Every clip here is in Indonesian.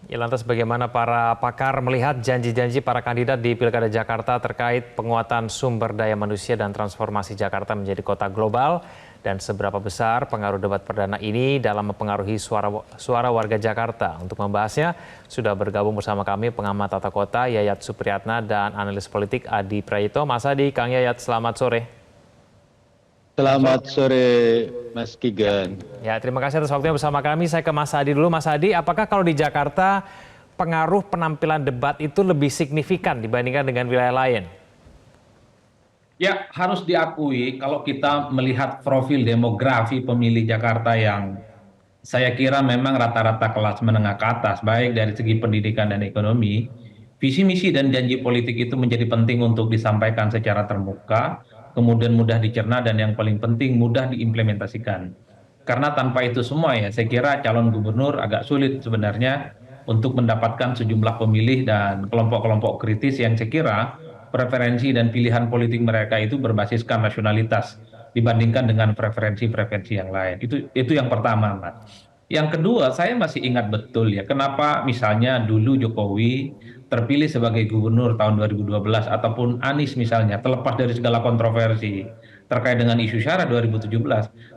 Ya, lantas bagaimana para pakar melihat janji-janji para kandidat di Pilkada Jakarta terkait penguatan sumber daya manusia dan transformasi Jakarta menjadi kota global? Dan seberapa besar pengaruh debat perdana ini dalam mempengaruhi suara warga Jakarta? Untuk membahasnya, sudah bergabung bersama kami pengamat tata kota Yayat Supriyatna dan analis politik Adi Prayitno. Mas Adi, Kang Yayat, selamat sore. Selamat sore, Mas Kigan. Ya, terima kasih atas waktunya bersama kami. Saya ke Mas Adi dulu. Mas Adi, apakah kalau di Jakarta pengaruh penampilan debat itu lebih signifikan dibandingkan dengan wilayah lain? Ya, harus diakui kalau kita melihat profil demografi pemilih Jakarta yang saya kira memang rata-rata kelas menengah ke atas, baik dari segi pendidikan dan ekonomi, visi misi dan janji politik itu menjadi penting untuk disampaikan secara terbuka, kemudian mudah dicerna dan yang paling penting mudah diimplementasikan. Karena tanpa itu semua ya, saya kira calon gubernur agak sulit sebenarnya untuk mendapatkan sejumlah pemilih dan kelompok-kelompok kritis yang saya kira preferensi dan pilihan politik mereka itu berbasiskan nasionalitas dibandingkan dengan preferensi-preferensi yang lain. Itu yang pertama, Mas. Yang kedua, saya masih ingat betul ya, kenapa misalnya dulu Jokowi terpilih sebagai gubernur tahun 2012 ataupun Anies misalnya, terlepas dari segala kontroversi terkait dengan isu SYARA 2017,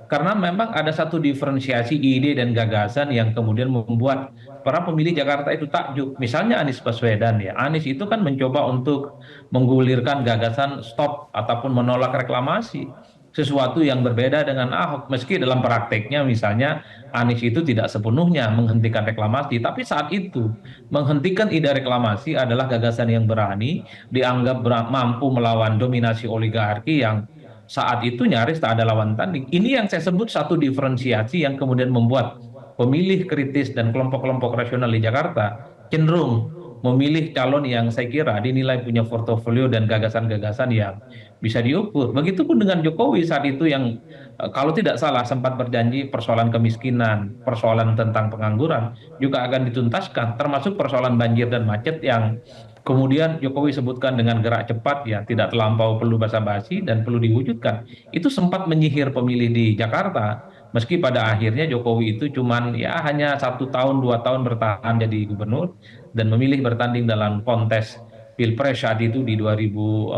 karena memang ada satu diferensiasi ide dan gagasan yang kemudian membuat para pemilih Jakarta itu takjub. Misalnya Anies Baswedan ya, Anies itu kan mencoba untuk menggulirkan gagasan stop ataupun menolak reklamasi, sesuatu yang berbeda dengan Ahok. Meski dalam prakteknya misalnya Anies itu tidak sepenuhnya menghentikan reklamasi, tapi saat itu menghentikan ide reklamasi adalah gagasan yang berani, dianggap mampu melawan dominasi oligarki yang saat itu nyaris tak ada lawan tanding. Ini yang saya sebut satu diferensiasi yang kemudian membuat pemilih kritis dan kelompok-kelompok rasional di Jakarta cenderung memilih calon yang saya kira dinilai punya portofolio dan gagasan-gagasan yang bisa diukur. Begitupun dengan Jokowi saat itu yang kalau tidak salah sempat berjanji persoalan kemiskinan, persoalan tentang pengangguran juga akan dituntaskan, termasuk persoalan banjir dan macet yang kemudian Jokowi sebutkan dengan gerak cepat ya, tidak terlampau perlu basa-basi dan perlu diwujudkan. Itu sempat menyihir pemilih di Jakarta. Meski pada akhirnya Jokowi itu cuman ya hanya 1 tahun 2 tahun bertahan jadi gubernur dan memilih bertanding dalam kontes Pilpres saat itu di 2014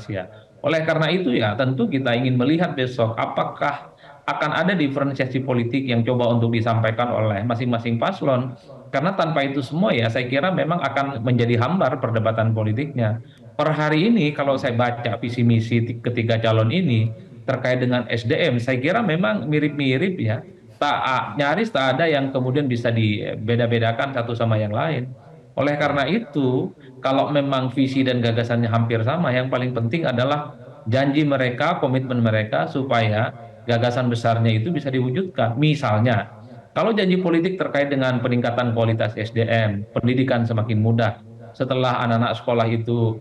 ya. Oleh karena itu ya tentu kita ingin melihat besok apakah akan ada diferensiasi politik yang coba untuk disampaikan oleh masing-masing paslon. Karena tanpa itu semua ya saya kira memang akan menjadi hambar perdebatan politiknya. Per hari ini kalau saya baca visi misi ketiga calon ini terkait dengan SDM, saya kira memang mirip-mirip ya. Nyaris tak ada yang kemudian bisa dibeda-bedakan satu sama yang lain. Oleh karena itu, kalau memang visi dan gagasannya hampir sama, yang paling penting adalah janji mereka, komitmen mereka supaya gagasan besarnya itu bisa diwujudkan. Misalnya, kalau janji politik terkait dengan peningkatan kualitas SDM, pendidikan semakin mudah, setelah anak-anak sekolah itu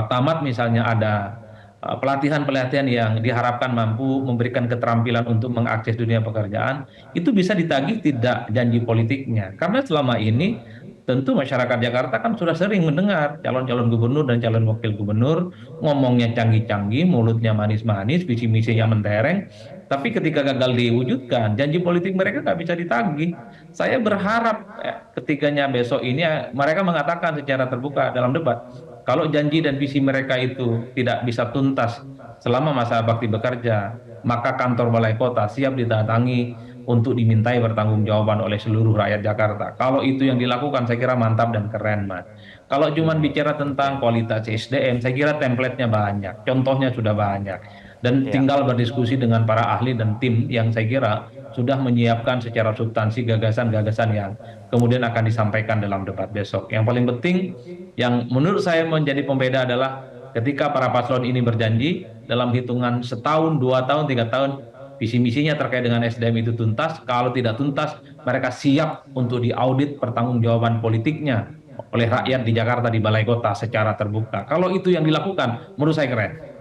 tamat misalnya ada pelatihan-pelatihan yang diharapkan mampu memberikan keterampilan untuk mengakses dunia pekerjaan, itu bisa ditagih tidak janji politiknya. Karena selama ini tentu masyarakat Jakarta kan sudah sering mendengar calon-calon gubernur dan calon wakil gubernur ngomongnya canggih-canggih, mulutnya manis-manis, visi misinya mentereng, tapi ketika gagal diwujudkan, janji politik mereka nggak bisa ditagih. Saya berharap ketiganya besok ini mereka mengatakan secara terbuka dalam debat, kalau janji dan visi mereka itu tidak bisa tuntas selama masa bakti bekerja, maka kantor balai kota siap didatangi untuk dimintai pertanggungjawaban oleh seluruh rakyat Jakarta. Kalau itu yang dilakukan, saya kira mantap dan keren, Mas. Kalau cuma bicara tentang kualitas SDM, saya kira template-nya banyak, contohnya sudah banyak. Dan tinggal berdiskusi dengan para ahli dan tim yang saya kira sudah menyiapkan secara substansi gagasan-gagasan yang kemudian akan disampaikan dalam debat besok. Yang paling penting, yang menurut saya menjadi pembeda adalah ketika para paslon ini berjanji dalam hitungan setahun, 2 tahun, 3 tahun, visi misinya terkait dengan SDM itu tuntas. Kalau tidak tuntas, mereka siap untuk diaudit pertanggungjawaban politiknya oleh rakyat di Jakarta di balai kota secara terbuka. Kalau itu yang dilakukan, menurut saya keren.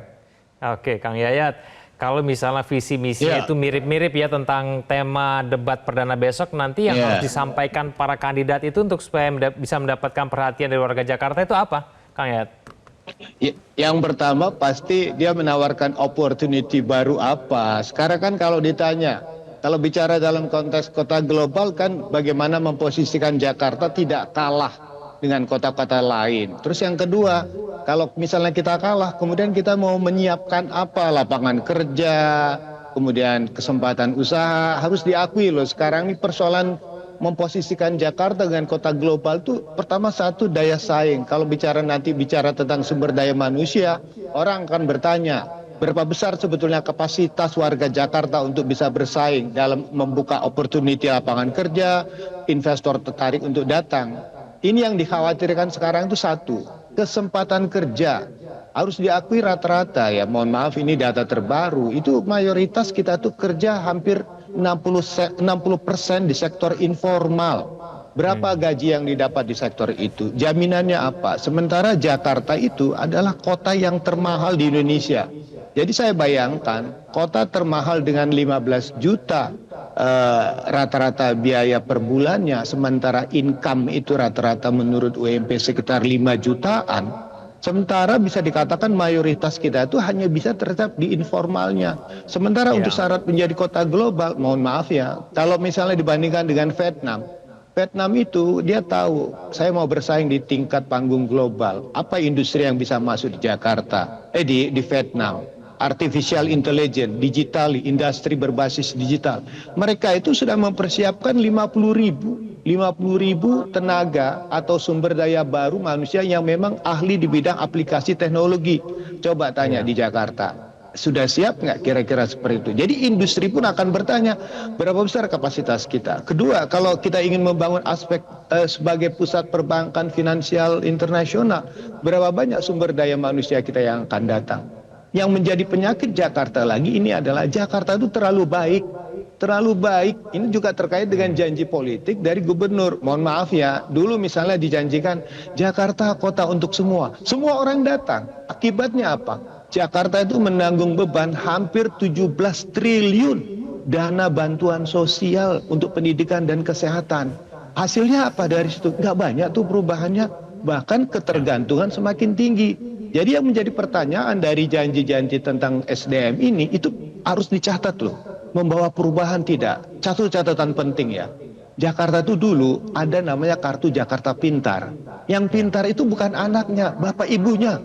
Oke, Kang Yayat, kalau misalnya visi misinya itu mirip-mirip ya tentang tema debat perdana besok, nanti yang harus disampaikan para kandidat itu untuk supaya bisa mendapatkan perhatian dari warga Jakarta itu apa, Kang Yayat? Yang pertama pasti dia menawarkan opportunity baru apa. Sekarang kan kalau ditanya Kalau bicara dalam konteks kota global kan bagaimana memposisikan Jakarta tidak kalah dengan kota-kota lain. Terus yang kedua, kalau misalnya kita kalah, kemudian kita mau menyiapkan apa? Lapangan kerja, kemudian kesempatan usaha, harus diakui loh sekarang ini persoalan memposisikan Jakarta dengan kota global itu pertama satu daya saing. Kalau nanti bicara tentang sumber daya manusia, orang akan bertanya, berapa besar sebetulnya kapasitas warga Jakarta untuk bisa bersaing dalam membuka opportunity lapangan kerja, investor tertarik untuk datang. Ini yang dikhawatirkan sekarang itu satu, kesempatan kerja. Harus diakui rata-rata ya, mohon maaf ini data terbaru, itu mayoritas kita tuh kerja hampir 60% di sektor informal. Berapa gaji yang didapat di sektor itu? Jaminannya apa? Sementara Jakarta itu adalah kota yang termahal di Indonesia. Jadi saya bayangkan kota termahal dengan 15 juta rata-rata biaya per bulannya, sementara income itu rata-rata menurut UMP sekitar 5 jutaan. Sementara bisa dikatakan mayoritas kita itu hanya bisa tetap di informalnya. Sementara untuk syarat menjadi kota global, mohon maaf ya, kalau misalnya dibandingkan dengan Vietnam, Vietnam itu dia tahu saya mau bersaing di tingkat panggung global. Apa industri yang bisa masuk di Jakarta? Di Vietnam. Artificial intelligence, digital, industri berbasis digital. Mereka itu sudah mempersiapkan 50.000 tenaga atau sumber daya baru manusia yang memang ahli di bidang aplikasi teknologi. Coba tanya di Jakarta, sudah siap nggak kira-kira seperti itu? Jadi industri pun akan bertanya berapa besar kapasitas kita. Kedua, kalau kita ingin membangun aspek sebagai pusat perbankan finansial internasional, berapa banyak sumber daya manusia kita yang akan datang? Yang menjadi penyakit Jakarta lagi ini adalah Jakarta itu terlalu baik. Terlalu baik, ini juga terkait dengan janji politik dari gubernur. Mohon maaf ya, dulu misalnya dijanjikan Jakarta kota untuk semua. Semua orang datang. Akibatnya apa? Jakarta itu menanggung beban hampir 17 triliun dana bantuan sosial untuk pendidikan dan kesehatan. Hasilnya apa dari situ? Nggak banyak tuh perubahannya. Bahkan ketergantungan semakin tinggi. Jadi yang menjadi pertanyaan dari janji-janji tentang SDM ini itu harus dicatat loh. Membawa perubahan tidak. Satu catatan penting ya. Jakarta itu dulu ada namanya kartu Jakarta Pintar. Yang pintar itu bukan anaknya, bapak ibunya.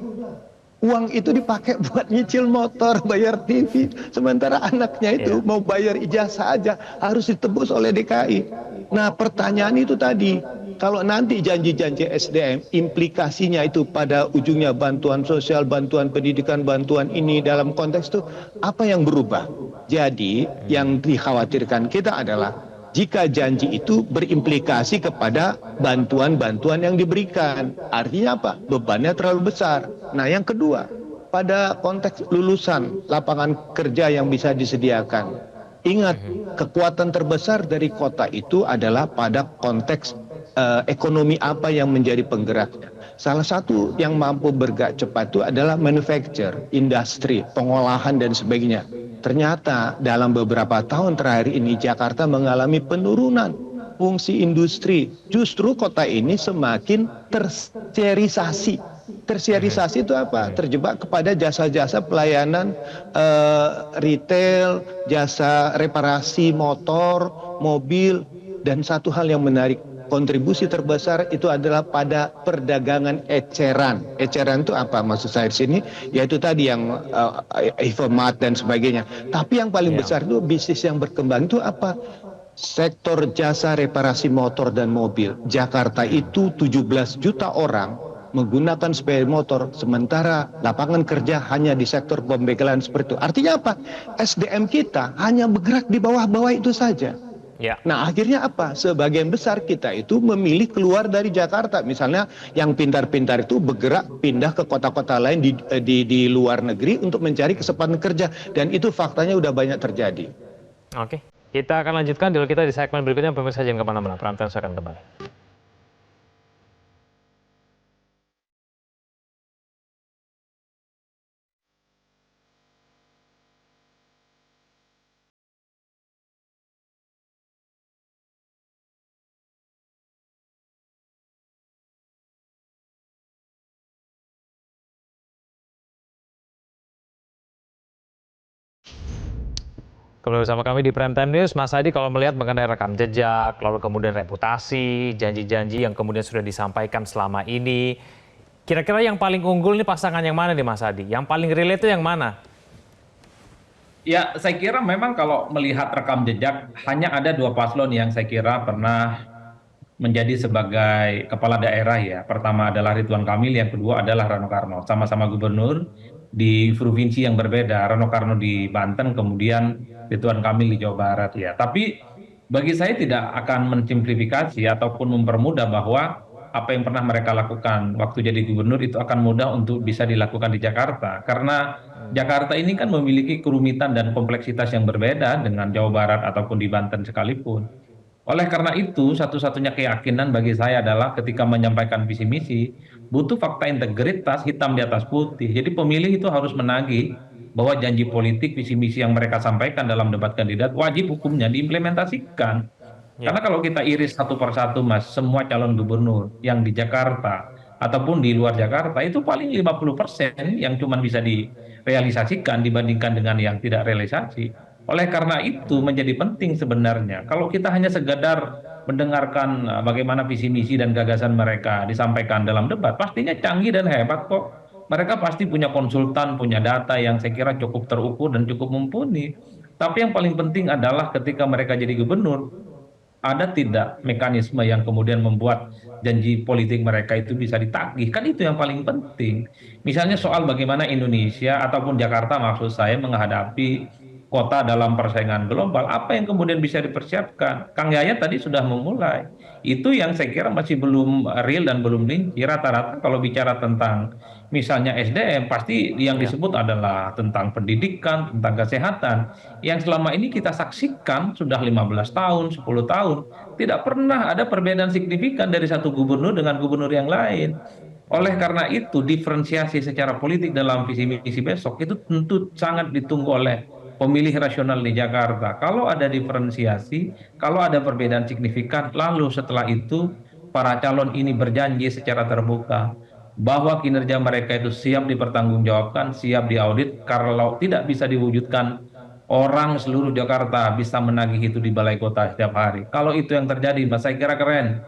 Uang itu dipakai buat nyicil motor, bayar TV. Sementara anaknya itu mau bayar ijazah aja harus ditebus oleh DKI. Nah pertanyaan itu tadi, kalau nanti janji-janji SDM implikasinya itu pada ujungnya bantuan sosial, bantuan pendidikan, bantuan ini dalam konteks itu apa yang berubah? Jadi yang dikhawatirkan kita adalah jika janji itu berimplikasi kepada bantuan-bantuan yang diberikan. Artinya apa? Bebannya terlalu besar. Nah yang kedua, pada konteks lulusan lapangan kerja yang bisa disediakan. Ingat, kekuatan terbesar dari kota itu adalah pada konteks ekonomi apa yang menjadi penggeraknya. Salah satu yang mampu bergerak cepat itu adalah manufacture, industri, pengolahan dan sebagainya. Ternyata dalam beberapa tahun terakhir ini Jakarta mengalami penurunan fungsi industri. Justru kota ini semakin tersiarisasi. Tersiarisasi itu apa? Terjebak kepada jasa-jasa pelayanan retail, jasa reparasi motor, mobil, dan satu hal yang menarik, kontribusi terbesar itu adalah pada perdagangan eceran. Eceran itu apa maksud saya di sini? Yaitu tadi yang Infomat dan sebagainya. Tapi yang paling besar itu bisnis yang berkembang itu apa? Sektor jasa reparasi motor dan mobil. Jakarta itu 17 juta orang menggunakan sepeda motor, sementara lapangan kerja hanya di sektor pembegalan seperti itu. Artinya apa? SDM kita hanya bergerak di bawah-bawah itu saja. Nah akhirnya apa? Sebagian besar kita itu memilih keluar dari Jakarta. Misalnya yang pintar-pintar itu bergerak pindah ke kota-kota lain di luar negeri untuk mencari kesempatan kerja. Dan itu faktanya udah banyak terjadi. Oke, kita akan lanjutkan dialog kita di segmen berikutnya. Pemirsa jangan kemana-mana, Prantas akan kembali. Kembali bersama kami di Prime Time News, Mas Adi, kalau melihat mengenai rekam jejak, lalu kemudian reputasi, janji-janji yang kemudian sudah disampaikan selama ini, kira-kira yang paling unggul nih pasangan yang mana nih Mas Adi? Yang paling relate itu yang mana? Ya, saya kira memang kalau melihat rekam jejak, hanya ada dua paslon yang saya kira pernah menjadi sebagai kepala daerah ya. Pertama adalah Ridwan Kamil, yang kedua adalah Rano Karno. Sama-sama gubernur di provinsi yang berbeda. Rano Karno di Banten, kemudian Ridwan Kamil di Jawa Barat ya. Tapi bagi saya tidak akan mensimplifikasi ataupun mempermudah bahwa apa yang pernah mereka lakukan waktu jadi gubernur itu akan mudah untuk bisa dilakukan di Jakarta. Karena Jakarta ini kan memiliki kerumitan dan kompleksitas yang berbeda dengan Jawa Barat ataupun di Banten sekalipun. Oleh karena itu, satu-satunya keyakinan bagi saya adalah ketika menyampaikan visi misi, butuh fakta integritas hitam di atas putih. Jadi pemilih itu harus menagih bahwa janji politik visi misi yang mereka sampaikan dalam debat kandidat wajib hukumnya diimplementasikan. Ya, Karena kalau kita iris satu persatu, Mas, semua calon gubernur yang di Jakarta ataupun di luar Jakarta itu paling 50% yang cuma bisa direalisasikan dibandingkan dengan yang tidak realisasi. Oleh karena itu menjadi penting sebenarnya kalau kita hanya sekedar mendengarkan bagaimana visi misi dan gagasan mereka disampaikan dalam debat, pastinya canggih dan hebat kok. Mereka pasti punya konsultan, punya data yang saya kira cukup terukur dan cukup mumpuni. Tapi yang paling penting adalah ketika mereka jadi gubernur, ada tidak mekanisme yang kemudian membuat janji politik mereka itu bisa ditagih? Kan itu yang paling penting. Misalnya soal bagaimana Indonesia ataupun Jakarta maksud saya menghadapi kota dalam persaingan global, apa yang kemudian bisa dipersiapkan? Kang Yayat tadi sudah memulai. Itu yang saya kira masih belum real dan belum rinci. Rata-rata kalau bicara tentang misalnya SDM, pasti yang ya. disebut adalah tentang pendidikan, tentang kesehatan. Yang selama ini kita saksikan sudah 15 tahun, 10 tahun, tidak pernah ada perbedaan signifikan dari satu gubernur dengan gubernur yang lain. Oleh karena itu, diferensiasi secara politik dalam visi misi besok itu tentu sangat ditunggu oleh pemilih rasional di Jakarta. Kalau ada diferensiasi, kalau ada perbedaan signifikan, lalu setelah itu para calon ini berjanji secara terbuka bahwa kinerja mereka itu siap dipertanggungjawabkan, siap diaudit. Kalau tidak bisa diwujudkan, orang seluruh Jakarta bisa menagih itu di balai kota setiap hari. Kalau itu yang terjadi, Mas, saya kira keren.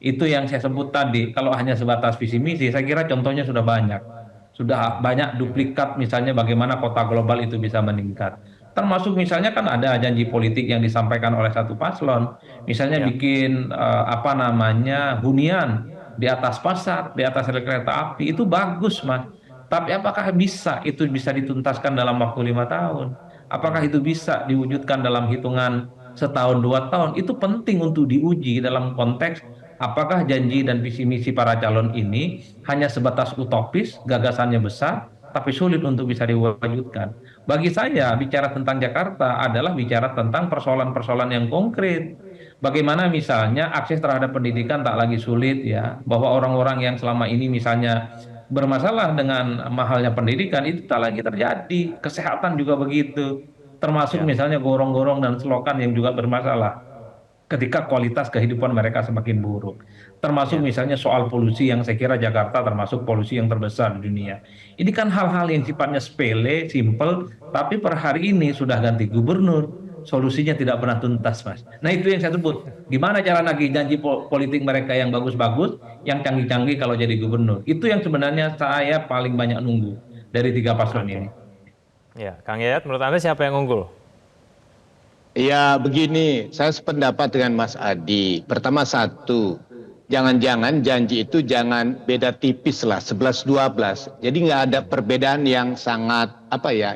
Itu yang saya sebut tadi, kalau hanya sebatas visi misi, saya kira contohnya sudah banyak. Sudah banyak duplikat misalnya bagaimana kota global itu bisa meningkat. Termasuk misalnya kan ada janji politik yang disampaikan oleh satu paslon. Misalnya Ya. bikin apa namanya hunian di atas pasar, di atas rel kereta api, itu bagus, Mas. Tapi apakah bisa itu bisa dituntaskan dalam waktu 5 tahun? Apakah itu bisa diwujudkan dalam hitungan setahun 2 tahun? Itu penting untuk diuji dalam konteks apakah janji dan visi misi para calon ini hanya sebatas utopis, gagasannya besar, tapi sulit untuk bisa diwujudkan. Bagi saya, bicara tentang Jakarta adalah bicara tentang persoalan-persoalan yang konkret. Bagaimana misalnya akses terhadap pendidikan tak lagi sulit ya, bahwa orang-orang yang selama ini misalnya bermasalah dengan mahalnya pendidikan itu tak lagi terjadi. Kesehatan juga begitu. Termasuk Ya. misalnya gorong-gorong dan selokan yang juga bermasalah ketika kualitas kehidupan mereka semakin buruk. Termasuk Ya. misalnya soal polusi yang saya kira Jakarta termasuk polusi yang terbesar di dunia. Ini kan hal-hal yang sifatnya sepele, simple, tapi per hari ini sudah ganti gubernur, solusinya tidak pernah tuntas, Mas. Nah itu yang saya sebut, gimana cara nagih janji politik mereka yang bagus-bagus, yang canggih-canggih kalau jadi gubernur. Itu yang sebenarnya saya paling banyak nunggu dari tiga paslon Oke. ini. Ya, Kang Yayat, menurut Anda siapa yang unggul? Ya begini, saya sependapat dengan Mas Adi. Pertama satu, jangan-jangan janji itu jangan beda tipis lah, 11-12. Jadi nggak ada perbedaan yang sangat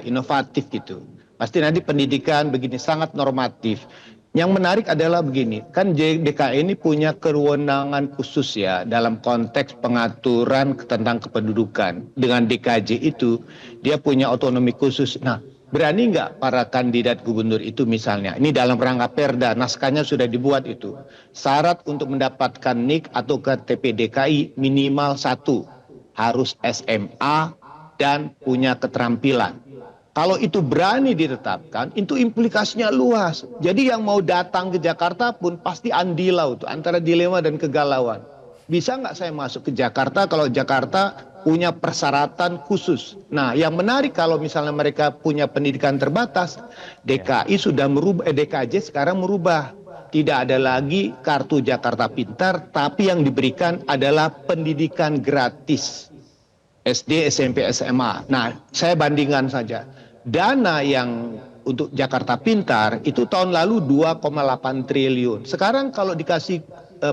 inovatif gitu. Pasti nanti pendidikan begini sangat normatif. Yang menarik adalah begini, kan DKI ini punya kewenangan khusus ya dalam konteks pengaturan tentang kependudukan. Dengan DKJ itu dia punya otonomi khusus. Nah, berani nggak para kandidat gubernur itu misalnya, ini dalam rangka perda, naskahnya sudah dibuat itu. Syarat untuk mendapatkan NIK atau KTP DKI minimal 1, harus SMA dan punya keterampilan. Kalau itu berani ditetapkan, itu implikasinya luas. Jadi yang mau datang ke Jakarta pun pasti andilau tuh, antara dilema dan kegalauan. Bisa nggak saya masuk ke Jakarta kalau Jakarta punya persyaratan khusus. Nah, yang menarik kalau misalnya mereka punya pendidikan terbatas, DKI sudah merubah, DKJ sekarang merubah. Tidak ada lagi kartu Jakarta Pintar, tapi yang diberikan adalah pendidikan gratis. SD, SMP, SMA. Nah, saya bandingkan saja. Dana yang untuk Jakarta Pintar itu tahun lalu 2,8 triliun. Sekarang kalau dikasih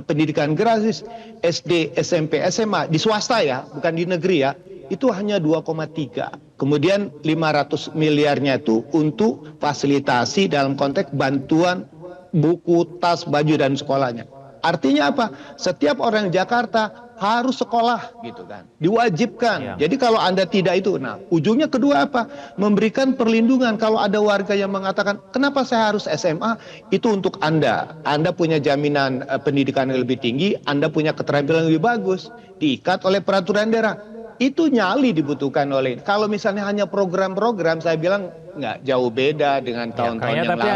pendidikan gratis SD, SMP, SMA di swasta ya, bukan di negeri ya, itu hanya 2,3. Kemudian 500 miliarnya itu untuk fasilitasi dalam konteks bantuan buku, tas, baju dan sekolahnya. Artinya apa? Setiap orang Jakarta harus sekolah gitu kan, diwajibkan. Ya. Jadi kalau Anda tidak itu, nah ujungnya kedua apa? Memberikan perlindungan. Kalau ada warga yang mengatakan, kenapa saya harus SMA? Itu untuk Anda. Anda punya jaminan pendidikan yang lebih tinggi, Anda punya keterampilan yang lebih bagus, diikat oleh peraturan daerah. Itu nyali dibutuhkan oleh. Kalau misalnya hanya program-program, saya bilang nggak jauh beda dengan tahun-tahun yang tapi lalu.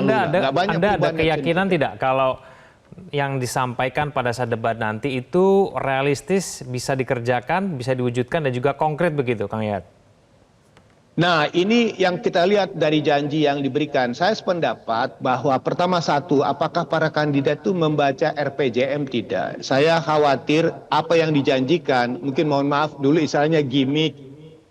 Anda ada keyakinan tidak kalau yang disampaikan pada saat debat nanti itu realistis, bisa dikerjakan, bisa diwujudkan, dan juga konkret begitu, Kang Yayat? Nah, ini yang kita lihat dari janji yang diberikan. Saya sependapat bahwa pertama satu, apakah para kandidat itu membaca RPJM tidak? Saya khawatir apa yang dijanjikan, mungkin mohon maaf dulu istilahnya gimmick,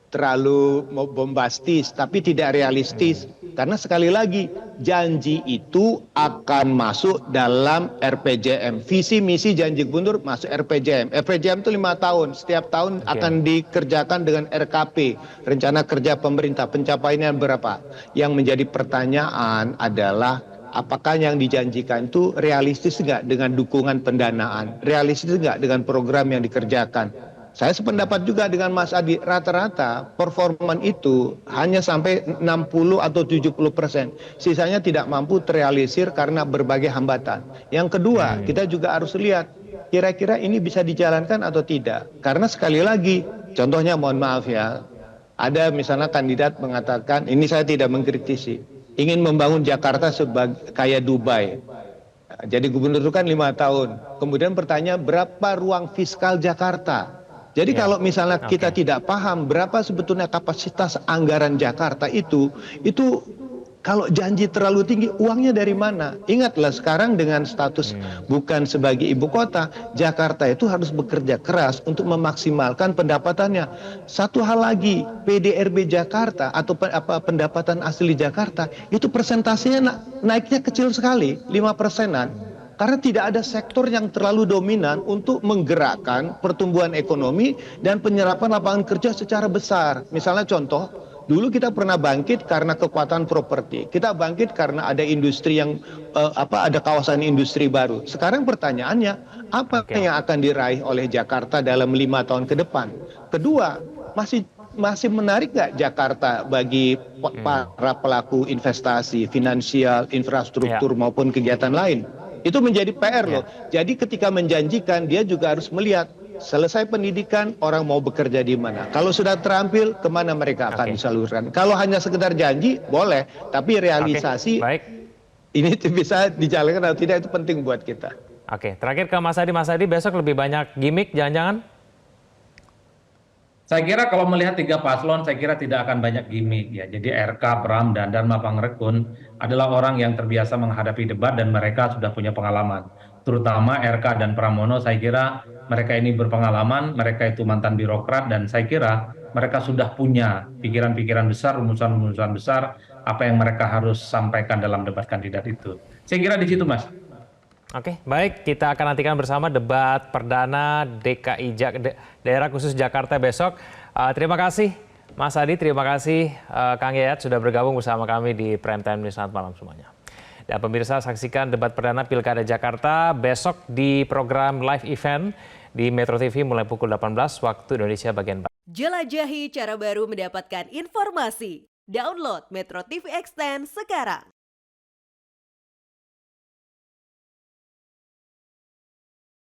terlalu bombastis, tapi tidak realistis. Karena sekali lagi, janji itu akan masuk dalam RPJM. Visi misi janji gubernur masuk RPJM. RPJM itu 5 tahun. Setiap tahun akan dikerjakan dengan RKP. Rencana kerja pemerintah. Pencapaiannya berapa? Yang menjadi pertanyaan adalah, apakah yang dijanjikan itu realistis nggak dengan dukungan pendanaan? Realistis nggak dengan program yang dikerjakan? Saya sependapat juga dengan Mas Adi, rata-rata performan itu hanya sampai 60 atau 70%. Sisanya tidak mampu terrealisir karena berbagai hambatan. Yang kedua, kita juga harus lihat kira-kira ini bisa dijalankan atau tidak. Karena sekali lagi, contohnya mohon maaf ya, ada misalnya kandidat mengatakan, ini saya tidak mengkritisi, ingin membangun Jakarta sebagai kayak Dubai. Jadi gubernur itu kan 5 tahun. Kemudian pertanyaan, berapa ruang fiskal Jakarta? Jadi kalau misalnya kita tidak paham berapa sebetulnya kapasitas anggaran Jakarta itu kalau janji terlalu tinggi, uangnya dari mana? Ingatlah sekarang dengan status bukan sebagai ibu kota, Jakarta itu harus bekerja keras untuk memaksimalkan pendapatannya. Satu hal lagi, PDRB Jakarta atau pendapatan asli Jakarta, itu persentasenya naiknya kecil sekali, 5%-an. Karena tidak ada sektor yang terlalu dominan untuk menggerakkan pertumbuhan ekonomi dan penyerapan lapangan kerja secara besar. Misalnya contoh, dulu kita pernah bangkit karena kekuatan properti. Kita bangkit karena ada industri yang ada kawasan industri baru. Sekarang pertanyaannya, apa yang akan diraih oleh Jakarta dalam 5 tahun ke depan? Kedua, masih menarik nggak Jakarta bagi para pelaku investasi, finansial, infrastruktur maupun kegiatan lain? Itu menjadi PR loh. Jadi ketika menjanjikan, dia juga harus melihat selesai pendidikan, orang mau bekerja di mana. Kalau sudah terampil, kemana mereka akan disalurkan. Kalau hanya sekedar janji, boleh. Tapi realisasi, ini bisa dijalankan atau tidak, itu penting buat kita. Oke, terakhir ke Mas Adi. Mas Adi, besok lebih banyak gimmick, jangan-jangan? Saya kira kalau melihat 3 paslon, saya kira tidak akan banyak gimmick ya. Jadi RK, Pram, dan Dharma Pangrekun adalah orang yang terbiasa menghadapi debat dan mereka sudah punya pengalaman. Terutama RK dan Pramono, saya kira mereka ini berpengalaman, mereka itu mantan birokrat, dan saya kira mereka sudah punya pikiran-pikiran besar, rumusan-rumusan besar, apa yang mereka harus sampaikan dalam debat kandidat itu. Saya kira di situ, Mas. Oke, baik. Kita akan nantikan bersama debat perdana Daerah Khusus Jakarta besok. Terima kasih Mas Adi, terima kasih Kang Yayat sudah bergabung bersama kami di Prime Time News. Selamat malam semuanya. Dan pemirsa, saksikan debat perdana Pilkada Jakarta besok di program live event di Metro TV mulai pukul 18 waktu Indonesia bagian Barat. Jelajahi cara baru mendapatkan informasi. Download Metro TV Extend sekarang.